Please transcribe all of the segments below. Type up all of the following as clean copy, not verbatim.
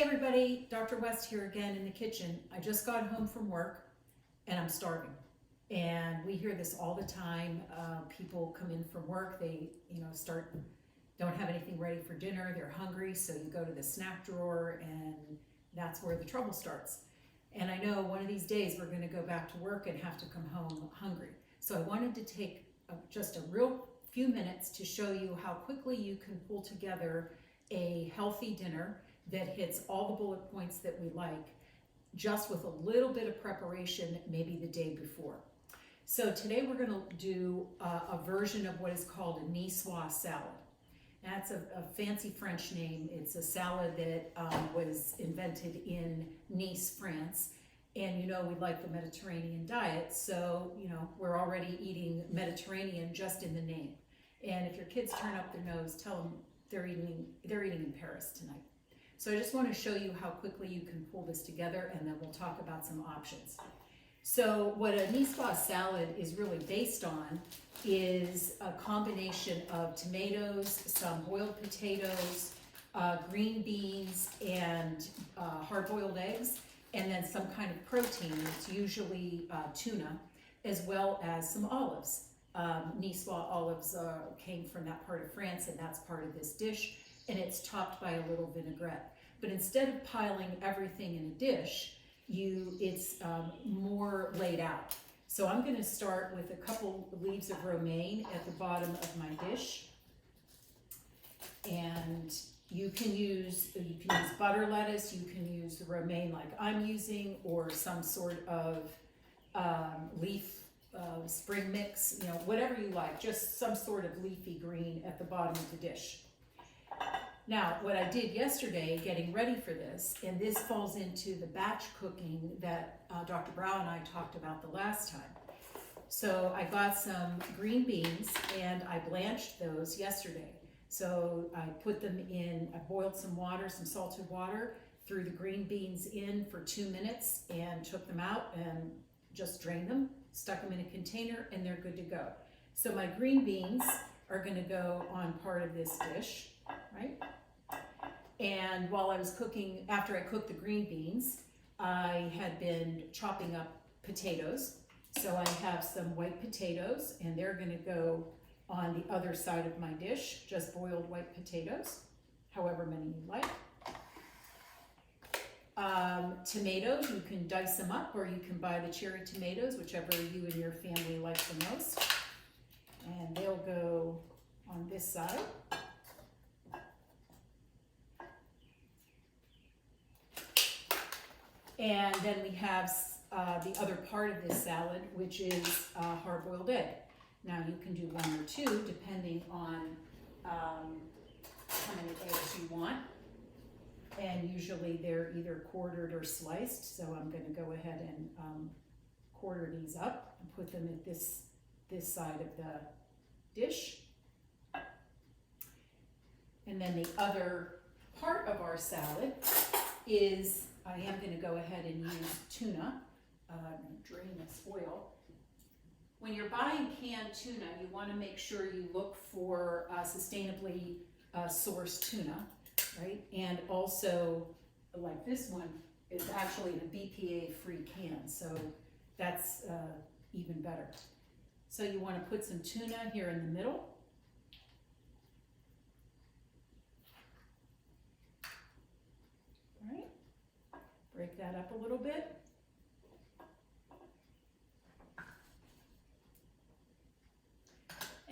Hey everybody, Dr. West here again in the kitchen. I just got home from work and I'm starving. And we hear this all the time. People come in from work, they don't have anything ready for dinner, they're hungry, so you go to the snack drawer and that's where the trouble starts. And I know one of these days we're gonna go back to work and have to come home hungry. So I wanted to take just a real few minutes to show you how quickly you can pull together a healthy dinner that hits all the bullet points that we like, just with a little bit of preparation, maybe the day before. So today we're going to do a version of what is called a niçoise salad. That's a fancy French name. It's a salad that was invented in Nice, France. And you know we like the Mediterranean diet, so we're already eating Mediterranean just in the name. And if your kids turn up their nose, tell them they're eating in Paris tonight. So I just want to show you how quickly you can pull this together, and then we'll talk about some options. So what a niçoise salad is really based on is a combination of tomatoes, some boiled potatoes, green beans, and hard-boiled eggs, and then some kind of protein. It's usually tuna, as well as some olives. Niçoise olives came from that part of France, and that's part of this dish. And it's topped by a little vinaigrette. But instead of piling everything in a dish, it's more laid out. So I'm going to start with a couple leaves of romaine at the bottom of my dish. And you can use butter lettuce, you can use the romaine like I'm using, or some sort of leaf spring mix, whatever you like, just some sort of leafy green at the bottom of the dish. Now, what I did yesterday, getting ready for this, and this falls into the batch cooking that Dr. Brown and I talked about the last time. So I got some green beans and I blanched those yesterday. So I put them in, I boiled some water, some salted water, threw the green beans in for 2 minutes and took them out and just drained them, stuck them in a container, and they're good to go. So my green beans are gonna go on part of this dish, right? And while I was cooking, after I cooked the green beans, I had been chopping up potatoes. So I have some white potatoes, and they're gonna go on the other side of my dish, just boiled white potatoes, however many you like. Tomatoes, you can dice them up, or you can buy the cherry tomatoes, whichever you and your family like the most. And they'll go on this side. And then we have the other part of this salad, which is hard-boiled egg. Now you can do 1 or 2, depending on how many eggs you want. And usually they're either quartered or sliced, so I'm going to go ahead and quarter these up and put them at this side of the dish. And then the other part of our salad is, I am going to go ahead and use tuna. Drain this oil. When you're buying canned tuna, you want to make sure you look for sustainably sourced tuna, right? And also, like this one, is actually in a BPA-free can, so that's even better. So you want to put some tuna here in the middle. All right. Break that up a little bit.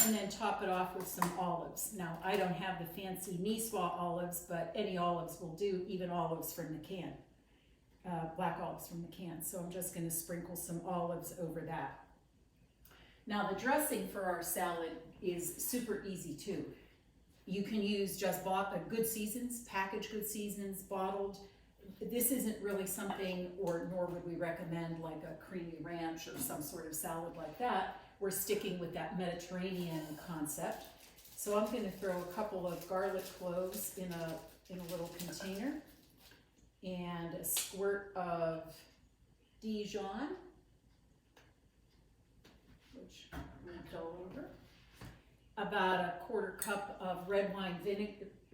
And then top it off with some olives. Now, I don't have the fancy niçoise olives, but any olives will do, even olives from the can, black olives from the can. So I'm just going to sprinkle some olives over that. Now, the dressing for our salad is super easy too. You can use just good seasons, packaged good seasons, bottled. This isn't really something, nor would we recommend like a creamy ranch or some sort of salad like that. We're sticking with that Mediterranean concept. So I'm going to throw a couple of garlic cloves in a little container, and a squirt of Dijon, which I'm going to fill over. About a 1/4 cup of red wine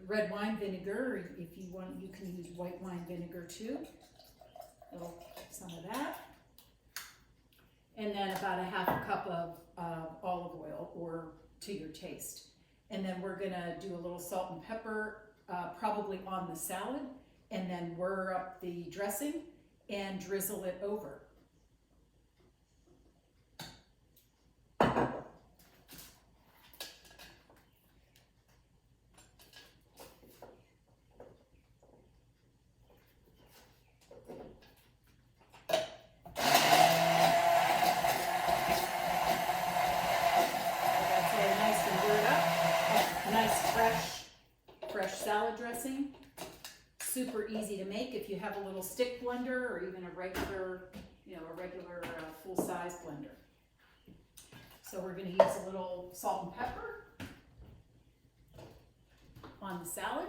red wine vinegar, or if you want, you can use white wine vinegar too. Some of that. And then about a half a cup of olive oil, or to your taste. And then we're gonna do a little salt and pepper, probably on the salad, and then whir up the dressing and drizzle it over. Fresh salad dressing, super easy to make if you have a little stick blender or even a regular, full-size blender. So we're going to use a little salt and pepper on the salad.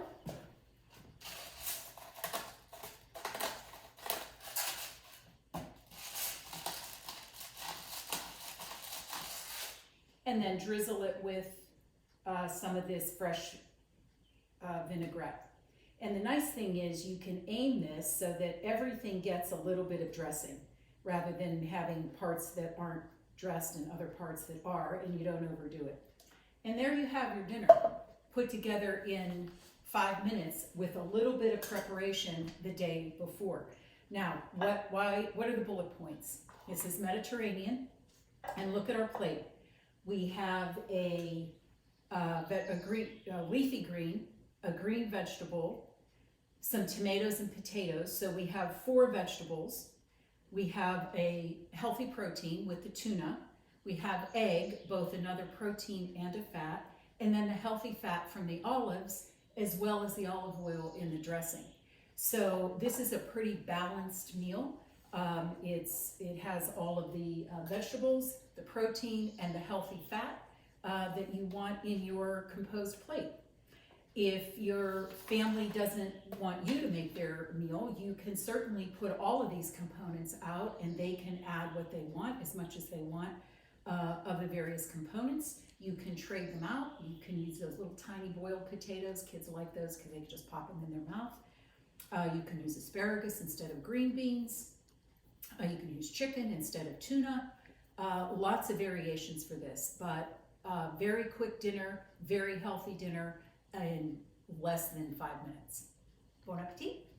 And then drizzle it with some of this fresh vinaigrette. And the nice thing is you can aim this so that everything gets a little bit of dressing, rather than having parts that aren't dressed and other parts that are, and you don't overdo it. And there you have your dinner, put together in 5 minutes with a little bit of preparation the day before. Now, what are the bullet points? This is Mediterranean, and look at our plate. We have a leafy green, a green vegetable, some tomatoes and potatoes. So we have 4 vegetables. We have a healthy protein with the tuna. We have egg, both another protein and a fat, and then the healthy fat from the olives, as well as the olive oil in the dressing. So this is a pretty balanced meal. It has all of the vegetables, the protein, and the healthy fat that you want in your composed plate. If your family doesn't want you to make their meal, you can certainly put all of these components out, and they can add what they want, as much as they want, of the various components. You can trade them out. You can use those little tiny boiled potatoes. Kids like those because they can just pop them in their mouth. You can use asparagus instead of green beans. You can use chicken instead of tuna. Lots of variations for this, but very quick dinner, very healthy dinner in less than 5 minutes. Bon appetit!